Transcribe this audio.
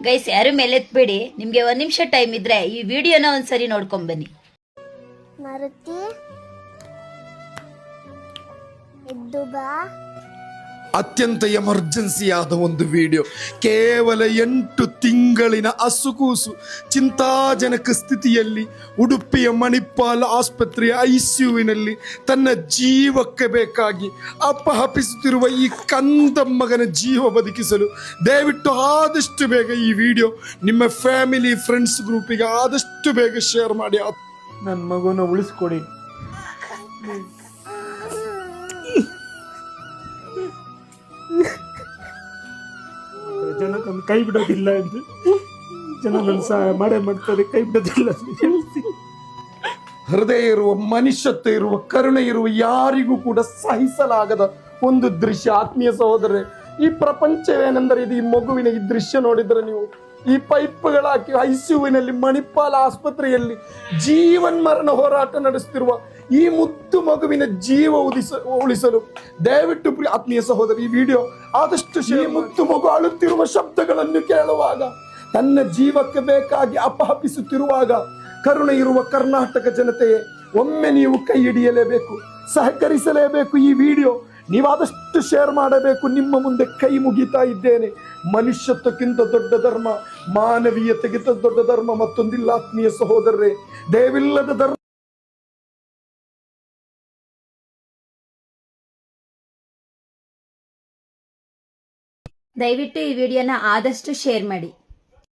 Guys ಯಾರು ಮೇಲೆತ್ಬೇಡಿ, ನಿಮ್ಗೆ 1 ನಿಮಿಷ ಟೈಮ್ ಇದ್ರೆ ಈ ವಿಡಿಯೋನ ಒಂದ್ಸರಿ ನೋಡ್ಕೊಂಡ್ ಬನ್ನಿ. ಮಾರುತಿ ಎದ್ದು ಬಾ. ಅತ್ಯಂತ ಎಮರ್ಜೆನ್ಸಿಯಾದ ಒಂದು ವಿಡಿಯೋ. ಕೇವಲ 8 ತಿಂಗಳಿನ ಹಸುಕೂಸು ಚಿಂತಾಜನಕ ಸ್ಥಿತಿಯಲ್ಲಿ ಉಡುಪಿಯ ಮಣಿಪಾಲ್ ಆಸ್ಪತ್ರೆಯ ICUವಿನಲ್ಲಿ ತನ್ನ ಜೀವಕ್ಕೆ ಬೇಕಾಗಿ ಅಪ್ಪಹಪಿಸುತ್ತಿರುವ ಈ ಕಂದ ಮಗನ ಜೀವ ಬದುಕಿಸಲು ದಯವಿಟ್ಟು ಆದಷ್ಟು ಬೇಗ ಈ ವಿಡಿಯೋ ನಿಮ್ಮ ಫ್ಯಾಮಿಲಿ ಫ್ರೆಂಡ್ಸ್ ಗ್ರೂಪಿಗೆ ಆದಷ್ಟು ಬೇಗ ಶೇರ್ ಮಾಡಿ. ನನ್ನ ಮಗುನ ಉಳಿಸ್ಕೊಡಿ. ಜನ ನನ್ನ ಕೈ ಬಿಡೋದಿಲ್ಲ ಎಂದು, ಜನ ನನ್ನ ಸಹಾಯ ಮಾಡೇ ಮಾಡ್ತಾರೆ, ಕೈ ಬಿಡೋದಿಲ್ಲ ಅಂತ ಹೇಳ್ತಿ. ಹೃದಯ ಇರುವ, ಮನುಷ್ಯತ್ವ ಇರುವ, ಕರುಣೆ ಇರುವ ಯಾರಿಗೂ ಕೂಡ ಸಹಿಸಲಾಗದ ಒಂದು ದೃಶ್ಯ. ಆತ್ಮೀಯ ಸಹೋದರರೇ, ಈ ಪ್ರಪಂಚವೇನೆಂದರೆ ಇದು. ಈ ಮಗುವಿನ ಈ ದೃಶ್ಯ ನೋಡಿದ್ರೆ ನೀವು, ಈ ಪೈಪ್ಗಳಾಕಿ ICUವಿನಲ್ಲಿ ಮಣಿಪಾಲ್ ಆಸ್ಪತ್ರೆಯಲ್ಲಿ ಜೀವನ್ಮರಣ ಹೋರಾಟ ನಡೆಸುತ್ತಿರುವ ಈ ಮುದ್ದು ಮಗುವಿನ ಜೀವ ಉಳಿಸಲು ದಯವಿಟ್ಟು ಆತ್ಮೀಯ ಸಹೋದರಿ ಈ ವಿಡಿಯೋ ಆದಷ್ಟು ಈ ಮುದ್ದು ಮಗು ಅಳುತ್ತಿರುವ ಶಬ್ದಗಳನ್ನು ಕೇಳುವಾಗ, ತನ್ನ ಜೀವಕ್ಕೆ ಬೇಕಾಗಿ ಅಪಹಪಿಸುತ್ತಿರುವಾಗ, ಕರುಣೆ ಇರುವ ಕರ್ನಾಟಕ ಜನತೆಯೇ, ಒಮ್ಮೆ ನೀವು ಕೈ ಹಿಡಿಯಲೇಬೇಕು, ಸಹಕರಿಸಲೇಬೇಕು. ಈ ವಿಡಿಯೋ ನೀವಾದಷ್ಟು ಶೇರ್ ಮಾಡಬೇಕು. ನಿಮ್ಮ ಮುಂದೆ ಕೈ ಮುಗಿತಾ ಇದ್ದೇನೆ. ಮನುಷ್ಯತ್ವಕ್ಕಿಂತ ದೊಡ್ಡ ಧರ್ಮ, ಮಾನವೀಯತೆಗಿಂತ ದೊಡ್ಡ ಧರ್ಮ ಮತ್ತೊಂದಿಲ್ಲ ಆತ್ಮೀಯ ಸಹೋದರರೇ. ದಯವಿಲ್ಲದ ಧರ್ಮ ದಯವಿಟ್ಟು ಈ ವಿಡಿಯೋನ ಆದಷ್ಟು ಶೇರ್ ಮಾಡಿ.